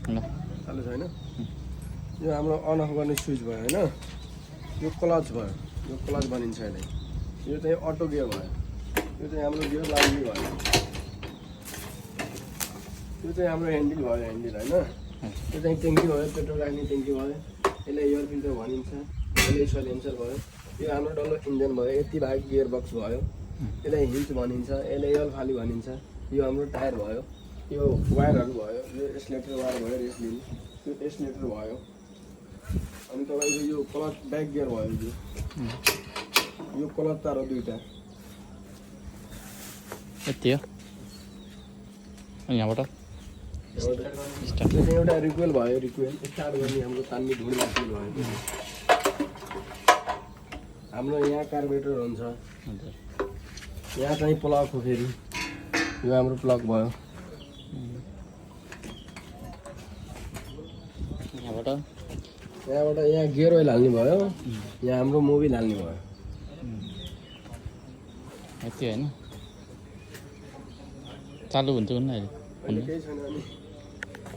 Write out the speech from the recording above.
चालु छैन यो हाम्रो अन अफ गर्ने स्विच भयो हैन यो क्लच भयो यो क्लच भनिन्छ यसलाई यो चाहिँ अटो गियर भयो यो चाहिँ हाम्रो गियर लाग्ने भयो यो चाहिँ हाम्रो ह्यान्डल भयो ह्यान्डल हैन यो चाहिँ ट्याङ्की भयो पेट्रोल राख्ने ट्याङ्की भयो यसलाई एयर फिल्टर भनिन्छ यसलाई साइलेन्सर भयो यो हाम्रो डल्लो इन्जिन भयो यति भाग गियर बक्स भयो यसलाई हिन्च भनिन्छ यसलाई एयर फाली भनिन्छ यो हाम्रो टायर भयो यो वायरहरू भयो यो एस्लेटर वायर भयो रेस लिने यो एस्लेटर भयो अनि तपाईँको यो क्लच ब्याक गियर भयो यो क्लच तार दुईटा यति हो यहाँबाट एउटा रिक्वेल भयो रिक्वेल स्टार्ट गर्ने हाम्रो तान्ने ढुँडी रिक्वेल भयो हाम्रो यहाँ कार्बोरेटर हुन्छ यहाँ चाहिँ प्लग हो फेरि यो हाम्रो प्लग भयो यहाँबाट यहाँ गियर ओइल हाल्ने भयो यहाँ हाम्रो मोबिल हाल्ने भयो यति होइन चालु हुन्छ भने अहिले केही छैन